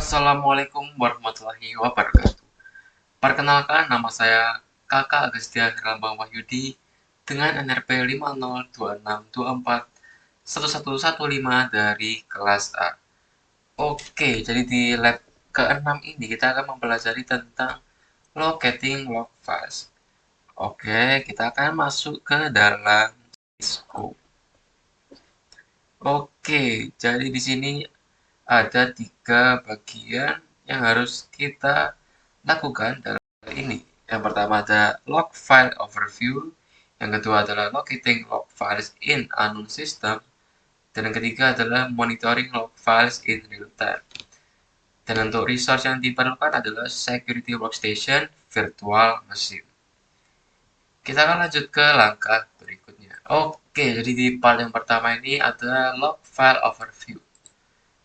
Assalamualaikum warahmatullahi wabarakatuh. Perkenalkan, nama saya Kakak Agustia Herlambang Wahyudi dengan NRP 5026241115 dari kelas A. Oke, jadi di lab ke-6 ini kita akan mempelajari tentang locating log files. Oke, kita akan masuk ke dalam Cisco. Oke, jadi di sini ada 3 bagian yang harus kita lakukan dalam hal ini. Yang pertama ada log file overview, yang kedua adalah locating log files in unknown system, dan yang ketiga adalah monitoring log files in real time. Dan untuk resource yang diperlukan adalah security workstation virtual machine. Kita akan lanjut ke langkah berikutnya. Oke, jadi di part yang pertama ini adalah log file overview.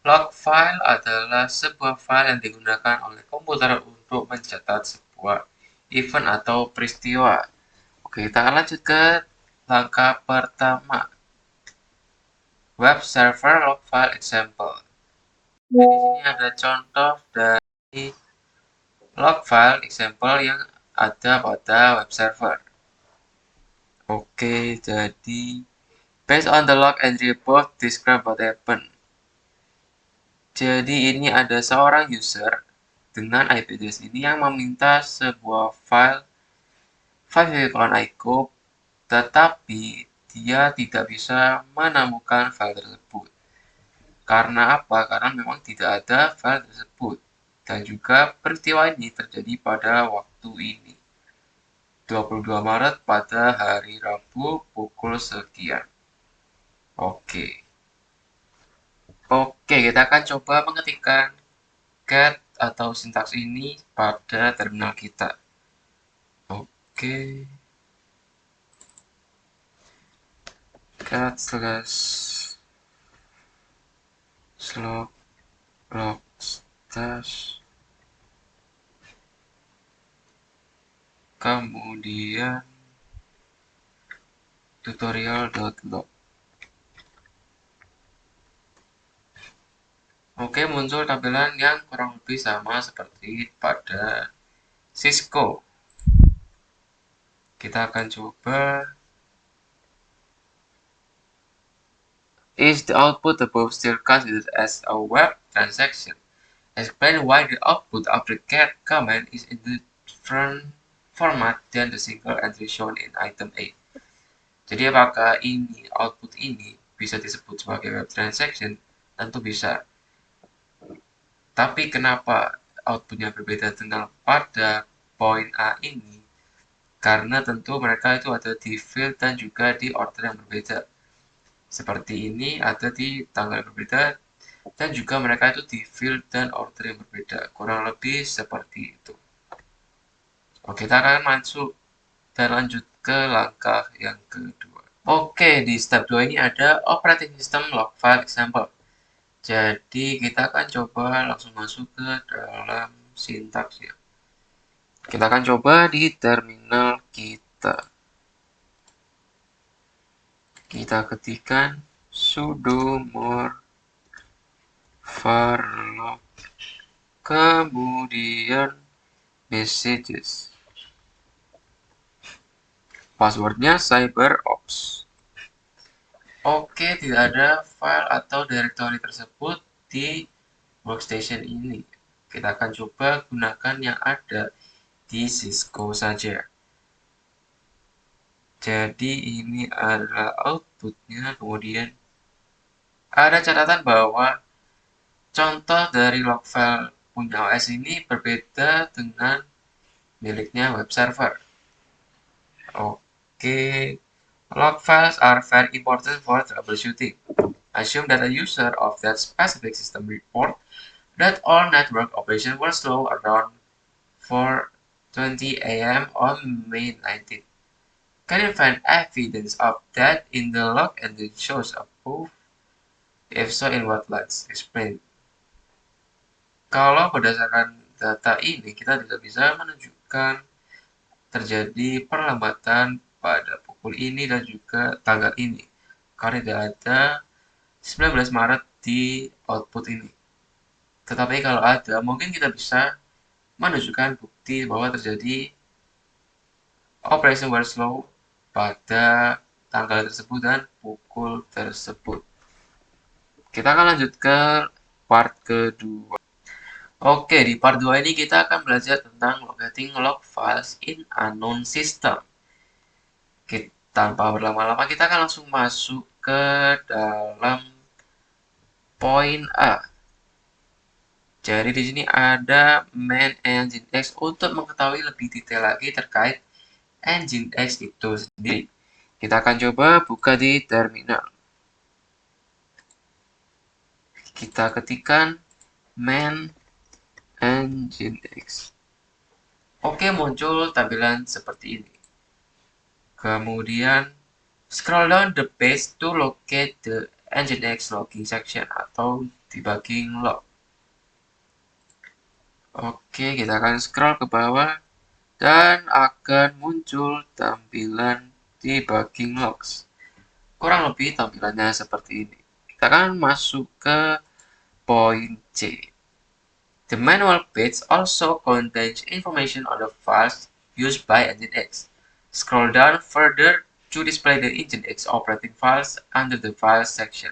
Log file adalah sebuah file yang digunakan oleh komputer untuk mencatat sebuah event atau peristiwa. Oke, kita akan lanjut ke langkah pertama. Web server log file example. Di sini ada contoh dari log file example yang ada pada web server. Oke, jadi based on the log entry above, describe what happened. Jadi ini ada seorang user dengan IP address ini yang meminta sebuah file 5.ICO, tetapi dia tidak bisa menemukan file tersebut. Karena apa? Karena memang tidak ada file tersebut. Dan juga peristiwa ini terjadi pada waktu ini. 22 Maret pada hari Rabu pukul sekian. Oke. Oke, kita akan coba mengetikkan get atau sintaks ini pada terminal kita. Oke. Get slog log stash, kemudian tutorial.log. Oke, muncul tampilan yang kurang lebih sama seperti pada Cisco. Kita akan coba. Is the output above still considered as a web transaction? Explain why the output of the get command is in the different format than the single entry shown in item A. Jadi apakah ini output ini bisa disebut sebagai web transaction? Tentu bisa. Tapi kenapa outputnya berbeda dengan pada poin A ini? Karena tentu mereka itu ada di field dan juga di order yang berbeda. Seperti ini ada di tanggal yang berbeda, dan juga mereka itu di field dan order yang berbeda. Kurang lebih seperti itu. Oke, kita akan masuk dan lanjut ke langkah yang kedua. Oke, di step 2 ini ada operating system log file example. Jadi kita akan coba langsung masuk ke dalam sintaks ya. Kita akan coba di terminal kita. Kita ketikkan sudo more var log, kemudian messages. Passwordnya CyberOps. Oke, tidak ada file atau directory tersebut di workstation ini. Kita akan coba gunakan yang ada di Cisco saja. Jadi ini adalah outputnya, kemudian ada catatan bahwa contoh dari log file punya OS ini berbeda dengan miliknya web server. Oke, log files are very important for troubleshooting. Assume that a user of that specific system report that all network operations were slow around 4:20 a.m. on May 19. Can you find evidence of that in the log and it shows above? If so, in what lines? Explain. Kalau berdasarkan data ini, kita tidak bisa menunjukkan terjadi perlambatan pada pukul ini dan juga tanggal ini. Karena tidak ada 19 Maret di output ini. Tetapi kalau ada, mungkin kita bisa menunjukkan bukti bahwa terjadi operation were slow pada tanggal tersebut dan pukul tersebut. Kita akan lanjut ke part kedua. Oke, di part 2 ini kita akan belajar tentang locating log files in unknown system. Tanpa berlama-lama, kita akan langsung masuk ke dalam poin A. Jadi di sini ada main Nginx untuk mengetahui lebih detail lagi terkait Nginx itu sendiri. Kita akan coba buka di terminal. Kita ketikkan main Nginx. Oke, muncul tampilan seperti ini. Kemudian scroll down the page to locate the Nginx logging section atau debugging log. Oke, kita akan scroll ke bawah dan akan muncul tampilan debugging logs. Kurang lebih tampilannya seperti ini. Kita akan masuk ke poin C. The manual page also contains information on the files used by Nginx. Scroll down further to display the Nginx operating files under the files section.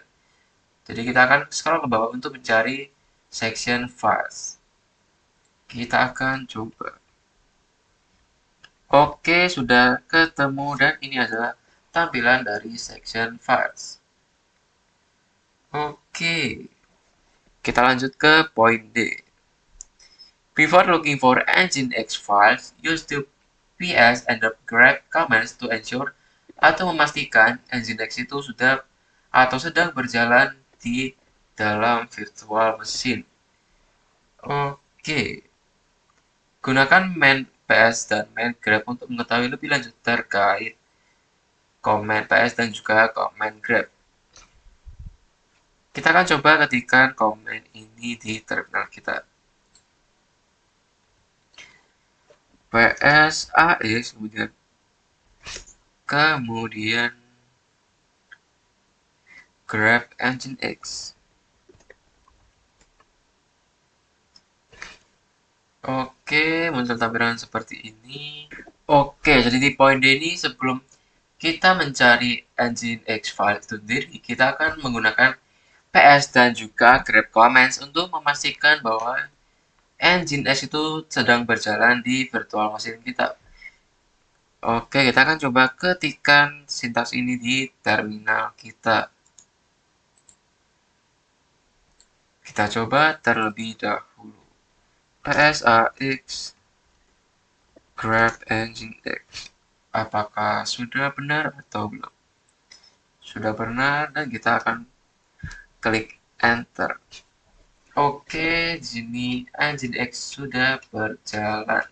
Jadi kita akan scroll ke bawah untuk mencari section files. Kita akan coba. Oke, sudah ketemu dan ini adalah tampilan dari section files. Oke, kita lanjut ke poin D. Before looking for Nginx files, use the ps and the grep commands to ensure atau memastikan Nginx itu sudah atau sedang berjalan di dalam virtual machine. Oke, gunakan main ps dan main grep untuk mengetahui lebih lanjut terkait command ps dan juga command grep. Kita akan coba ketikkan command ini di terminal kita. ps AX kemudian grep Nginx. Oke, muncul tampilan seperti ini. Oke, jadi di poin D ini sebelum kita mencari Nginx file itu sendiri, kita akan menggunakan ps dan juga grep commands untuk memastikan bahwa Nginx itu sedang berjalan di virtual machine kita. Oke, kita akan coba ketikkan sintaks ini di terminal kita. Kita coba terlebih dahulu. PSAX grep Nginx. Apakah sudah benar atau belum? Sudah benar dan kita akan klik enter. Oke, di sini Nginx sudah berjalan.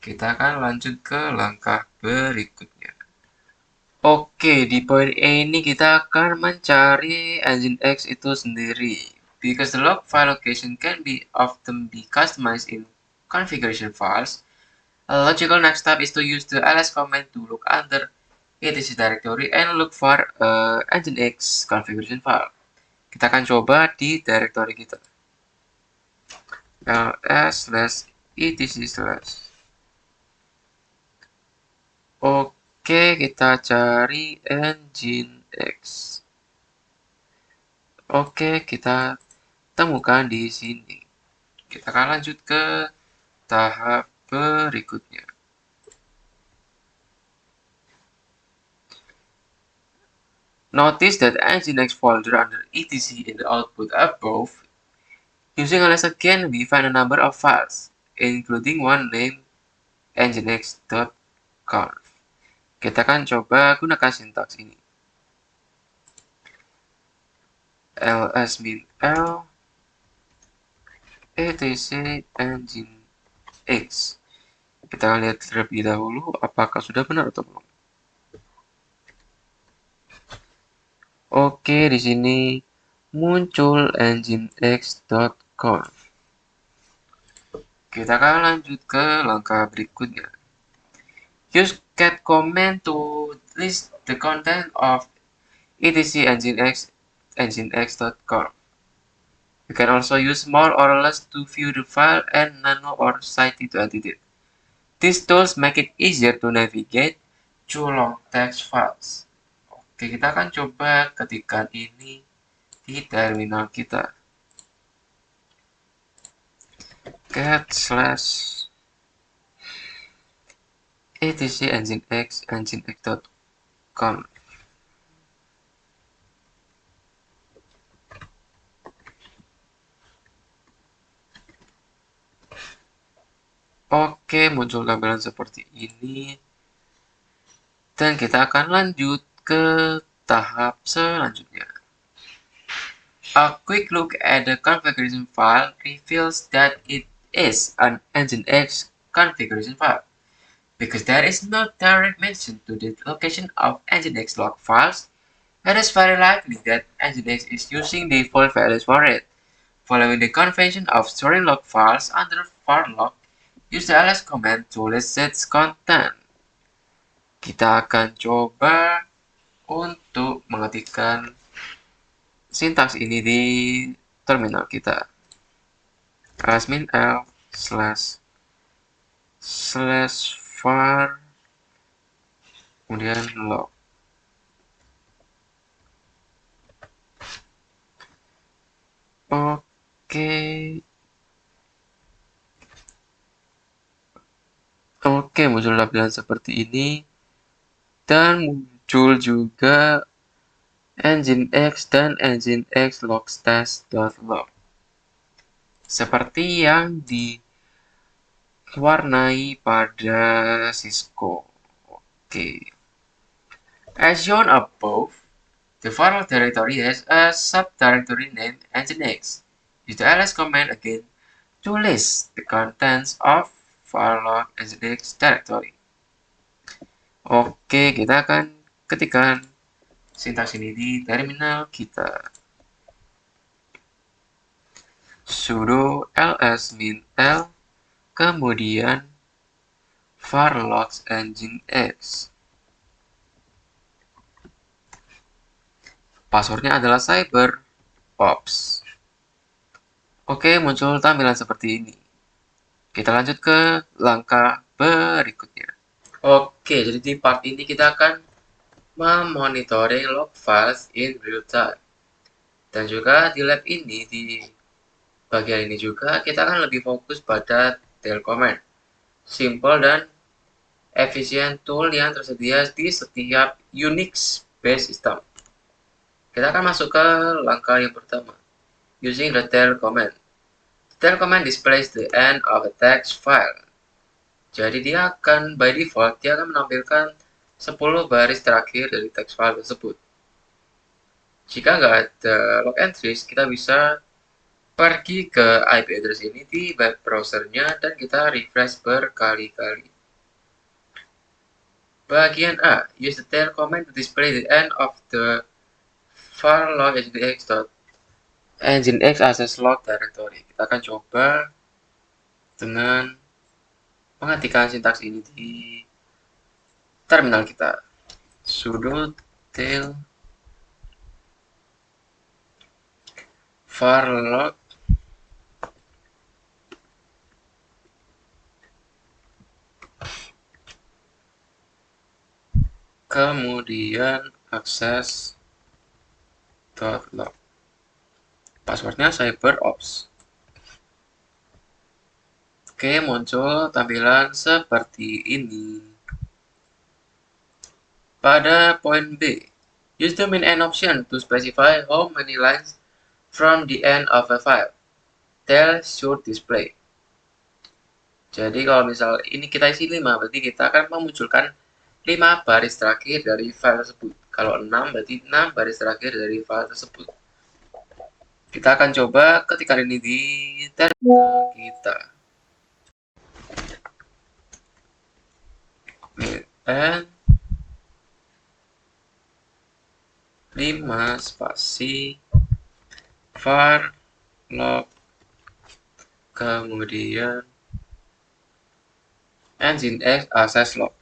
Kita akan lanjut ke langkah berikutnya. Oke, di poin E ini kita akan mencari Nginx itu sendiri. Because the log file location can be often be customized in configuration files, a logical next step is to use the ls command to look under etc directory and look for Nginx configuration file. Kita akan coba di directory kita. ls/etc/. Oke, kita cari Nginx. Oke, kita temukan di sini. Kita akan lanjut ke tahap berikutnya. Notice that Nginx folder under etc in the output above. Using ls again, we find a number of files, including one named nginx.conf. Kita akan coba gunakan sintaks ini. ls-l etc nginx. Kita akan lihat terlebih dahulu apakah sudah benar atau belum. Oke, di sini muncul nginx.conf. Kita akan lanjut ke langkah berikutnya. Use cat command to list the content of etc nginx.conf. You can also use more or less to view the file and nano or cite it to edit it. These tools make it easier to navigate through long text files. Oke, kita akan coba ketikkan ini di terminal kita. Cat slash etc nginx.com. Oke, muncul tampilan seperti ini. Dan kita akan lanjut ke tahap selanjutnya. A quick look at the configuration file reveals that it is an Nginx configuration file. Because there is no direct mention to the location of Nginx log files, it is very likely that Nginx is using default values for it. Following the convention of storing log files under varlog, use the ls command to list its content. Kita akan coba untuk mengetikkan sintaks ini di terminal kita. ls-min l / var kemudian log. Oke, muncul tampilan seperti ini. Dan muncul juga Nginx dan Nginx logstash.log. Seperti yang diwarnai pada Cisco. Oke. As shown above, the varlog directory has a subdirectory named Nginx. Use the ls command again to list the contents of varlog Nginx directory. Oke, kita akan ketikkan sintaks ini di terminal kita. Sudo ls-min l kemudian varlog nginx. Passwordnya adalah cyberops. Oke, muncul tampilan seperti ini. Kita lanjut ke langkah berikutnya. Oke, jadi di part ini kita akan memonitoring log files in real time. Dan juga di lab ini, di bagian ini juga, kita akan lebih fokus pada tail command. Simple dan efisien tool yang tersedia di setiap Unix-based system. Kita akan masuk ke langkah yang pertama, using the tail command. The tail command displays the end of a text file. Jadi dia akan, by default, dia akan menampilkan 10 baris terakhir dari text file tersebut. Jika nggak ada log entries, kita bisa pergi ke IP address ini di web browsernya dan kita refresh berkali-kali. Bagian A, use the tail command to display the end of the varlog nginx access log directory. Kita akan coba dengan mengetikkan sintaks ini di terminal kita. Sudo tail varlog kemudian access.log. Passwordnya cyberops. Oke, muncul tampilan seperti ini. Pada poin B, use the min end option to specify how many lines from the end of a file tail should display. Jadi kalau misal ini kita isi 5, berarti kita akan memunculkan 5 baris terakhir dari file tersebut. Kalau 6, berarti 6 baris terakhir dari file tersebut. Kita akan coba ketikkan ini di terminal kita. And 5 spasi var log kemudian nginx access log.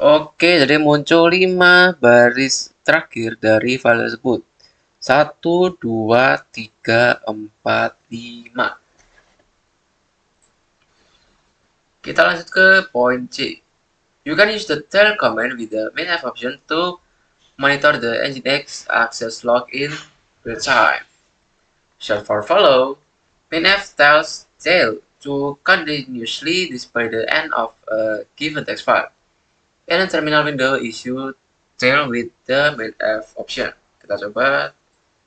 Oke, Oke, jadi muncul 5 baris terakhir dari file tersebut. 1, 2, 3, 4, 5. Kita lanjut ke poin C. You can use the tail command with the mainf option to monitor the Nginx access log in real time. Short for follow, mainf tells tail to continuously display the end of a given text file. In a terminal window, issue tail with the mainf option. Kita coba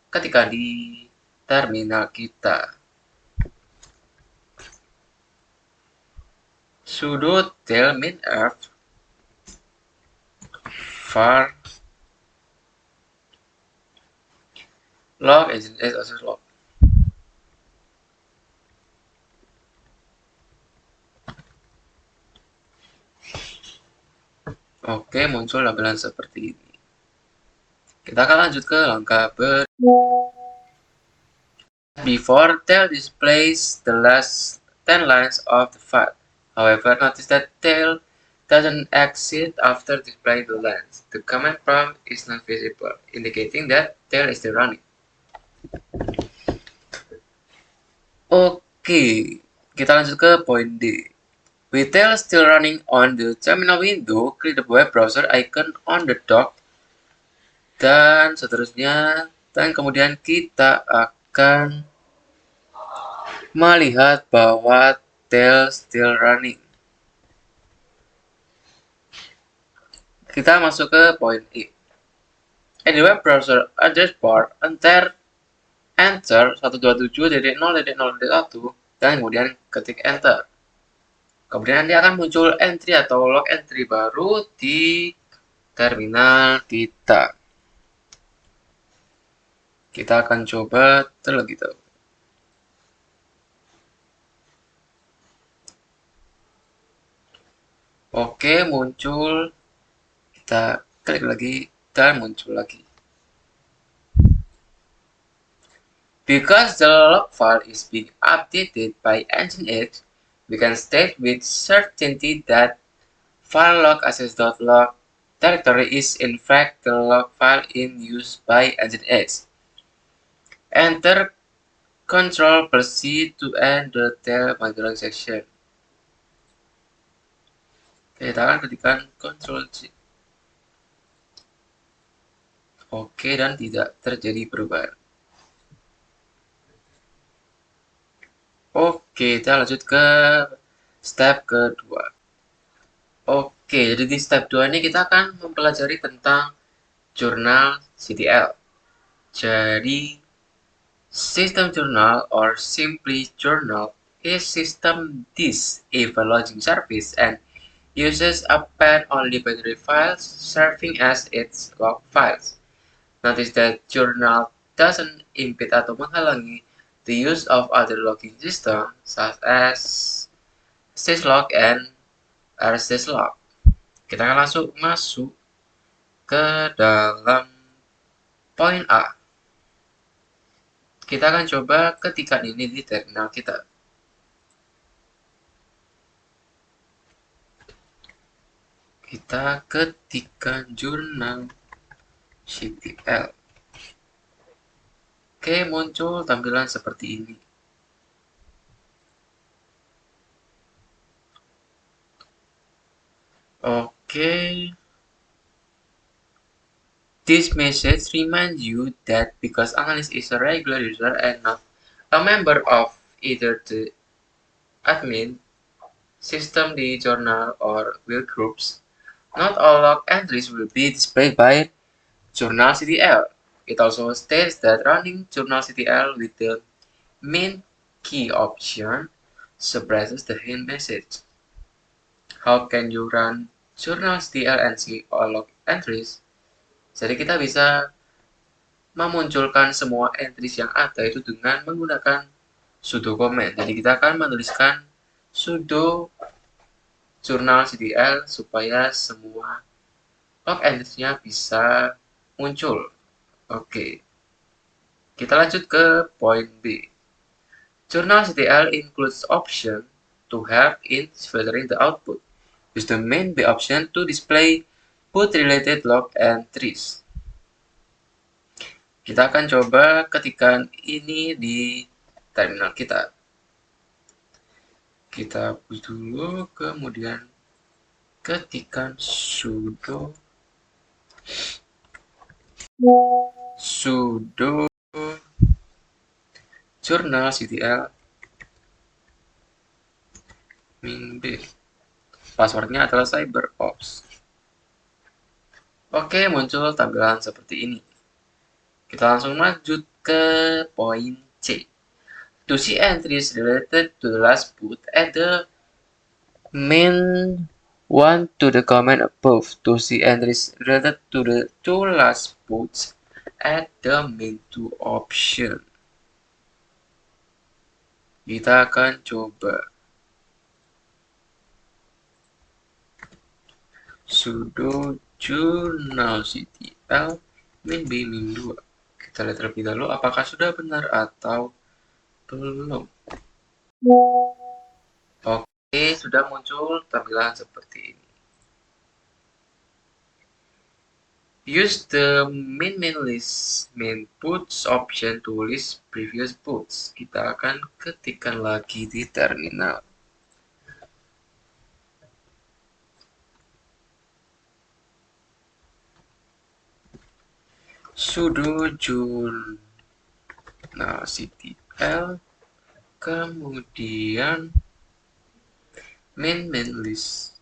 ketika di terminal kita. Sudo tail mainf var log Nginx access log. Oke, muncul tampilan seperti ini. Kita akan lanjut ke langkah before tail displays the last 10 lines of the file. However, notice that tail doesn't exit after displaying the lines. The command prompt is not visible, indicating that tail is still running. Oke, kita lanjut ke poin D. With tail still running on the terminal window, click the web browser icon on the dock dan seterusnya, dan kemudian kita akan melihat bahwa tail still running. Kita masuk ke poin E. In the web browser address bar, enter 127.0.0.1 dan kemudian ketik enter. Kemudian nanti akan muncul entry atau log entry baru di terminal kita. Kita akan coba terlebih dahulu. Oke, muncul. Kita klik lagi dan muncul lagi. Because the log file is being updated by Nginx, we can state with certainty that file log access.log directory is in fact the log file in use by Nginx. Enter Ctrl+C to end the tail monitoring section. Kita akan ketikkan Ctrl+C. Oke, dan tidak terjadi perubahan. Oke, kita lanjut ke step kedua. Oke, jadi di step 2 ini kita akan mempelajari tentang jurnal CTL. Jadi, system journal or simply journal is system disk evaluating service and uses append-only binary files serving as its log files. Notice that journal doesn't impede atau menghalangi the use of other logging system such as syslog and rsyslog. Kita akan langsung masuk ke dalam poin A. Kita akan coba ketikkan ini di terminal kita. Kita ketikkan jurnal CTL. Oke, muncul tampilan seperti ini. Oke. This message reminds you that because analyst is a regular user and not a member of either the admin, system, the journal, or will groups, not all log entries will be displayed by journal CTL. It also states that running journal CTL with the main key option suppresses the hint message. How can you run journal CTL and see all log entries? Jadi kita bisa memunculkan semua entries yang ada itu dengan menggunakan sudo command. Jadi kita akan menuliskan sudo jurnal CTL supaya semua log entries-nya bisa muncul. Oke. Kita lanjut ke poin B. Journal CTL includes option to help in filtering the output. Use the main B option to display Put related log entries. Kita akan coba ketikkan ini di terminal kita. Kita hapus dulu, kemudian ketikkan sudo journalctl min-b. Passwordnya adalah CyberOps. Oke, muncul tampilan seperti ini. Kita langsung lanjut ke poin C. To see entries related to the last boot, add the main one to the command above. To see entries related to the two last boots, add the main to option. Kita akan coba sudo journalctl min-b min-2. Kita lihat terlebih dahulu apakah sudah benar atau belum. Oke, sudah muncul tampilan seperti ini. Use the min list main boots option to list previous boots. Kita akan ketikkan lagi di terminal. Sudo journalctl kemudian min list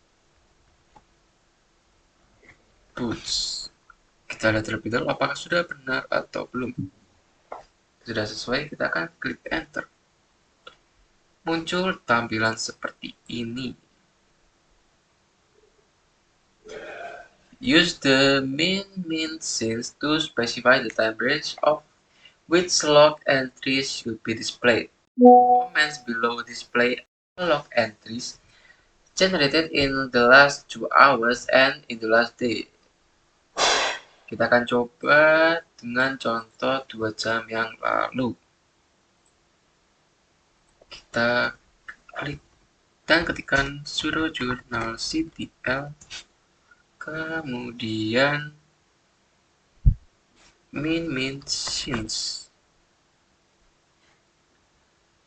boots. Kita lihat terlebih dahulu apakah sudah benar atau belum. Sudah sesuai, kita akan klik enter. Muncul tampilan seperti ini. Use the min since to specify the time range of which log entries should be displayed. Comments below display log entries generated in the last 2 hours and in the last day. Kita akan coba dengan contoh 2 jam yang lalu. Kita klik dan ketikkan sudo journalctl kemudian min since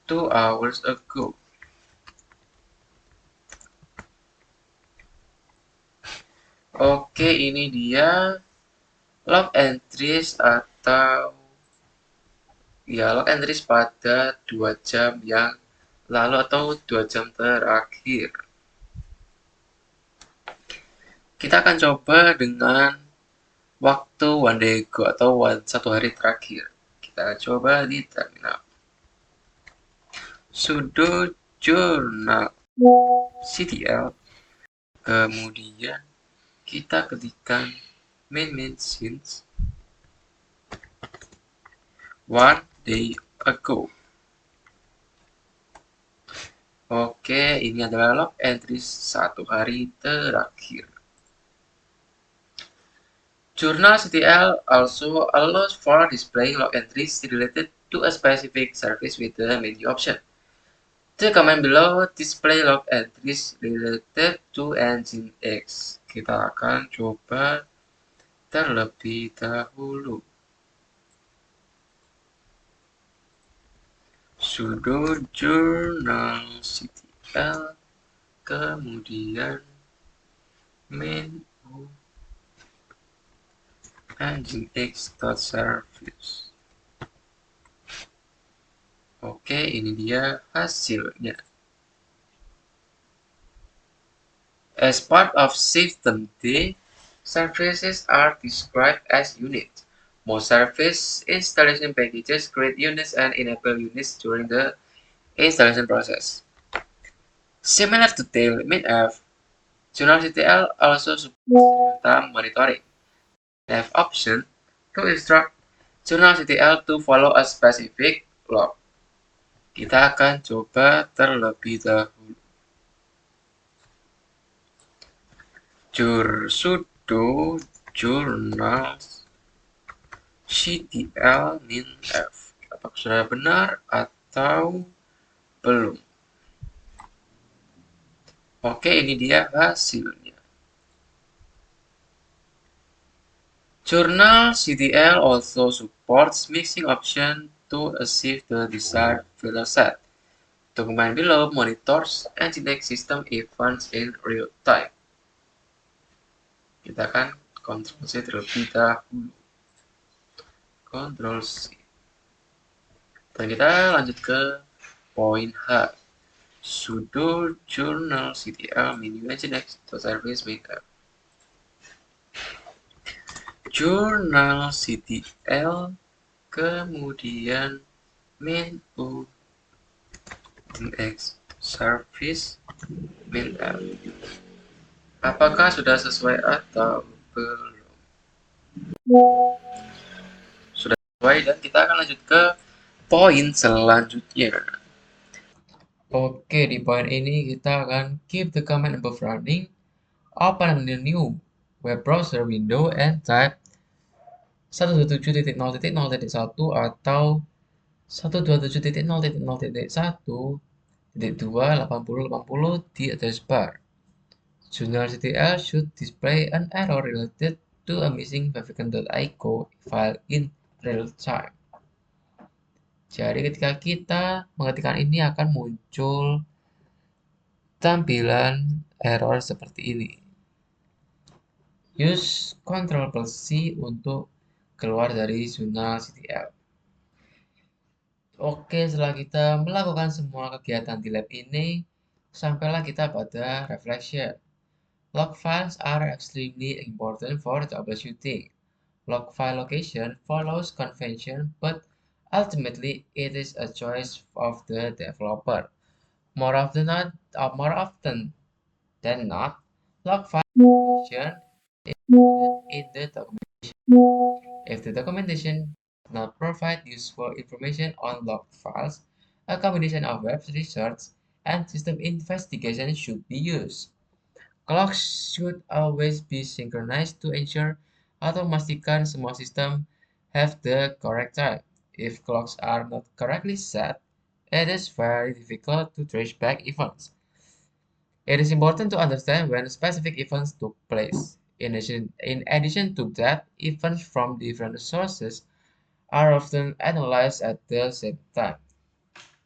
2 hours ago. Oke, ini dia log entries atau log entries pada 2 jam yang lalu atau 2 jam terakhir. Kita akan coba dengan waktu one day ago atau 1 hari terakhir. Kita coba di terminal. Sudo journalctl kemudian kita ketikkan min since 1 day ago. Oke, ini adalah log entries 1 hari terakhir. Journalctl also allows for displaying log entries related to a specific service with the menu option. The command below display log entries related to Nginx. Kita akan coba terlebih dahulu. Sudo journalctl kemudian menu nginx.service. Oke, ini dia hasilnya. As part of System D, services are described as units. Most service installation packages create units and enable units during the installation process. Similar to tail-min-f, journalctl also supports real-time monitoring. F option to instruct journalctl to follow a specific log. Kita akan coba terlebih dahulu. Sudo journalctl min-f. Apakah sudah benar atau belum? Oke, ini dia hasilnya. Journal CTL also supports mixing option to achieve the desired file set. Document below monitors Nginx system events in real time. Kita akan Ctrl C terlebih dahulu. Ctrl C. Dan kita lanjut ke poin H. Sudo journal ctl menu nginx.service main app. Journal ctl kemudian main u nginx service main app. Apakah sudah sesuai atau belum? Sudah sesuai, dan kita akan lanjut ke poin selanjutnya. Oke, di poin ini kita akan keep the command above running, open the new web browser window and type 127.0.0.1 atau 127.0.0.1.2.80.80 di address bar. Journal CTL should display an error related to a missing faviken.ico file in real time. Jadi ketika kita mengetikkan ini akan muncul tampilan error seperti ini. Use Ctrl+C untuk keluar dari Journal CTL. Oke, setelah kita melakukan semua kegiatan di lab ini, sampailah kita pada reflection. Log files are extremely important for troubleshooting. Log file location follows convention, but ultimately it is a choice of the developer. More often than not, log file location is included in the documentation. If the documentation does not provide useful information on log files, a combination of web research and system investigation should be used. Clocks should always be synchronized to ensure atau memastikan semua sistem have the correct time. If clocks are not correctly set, it is very difficult to trace back events. It is important to understand when specific events took place. In addition to that, events from different sources are often analyzed at the same time.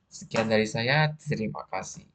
Sekian dari saya, terima kasih.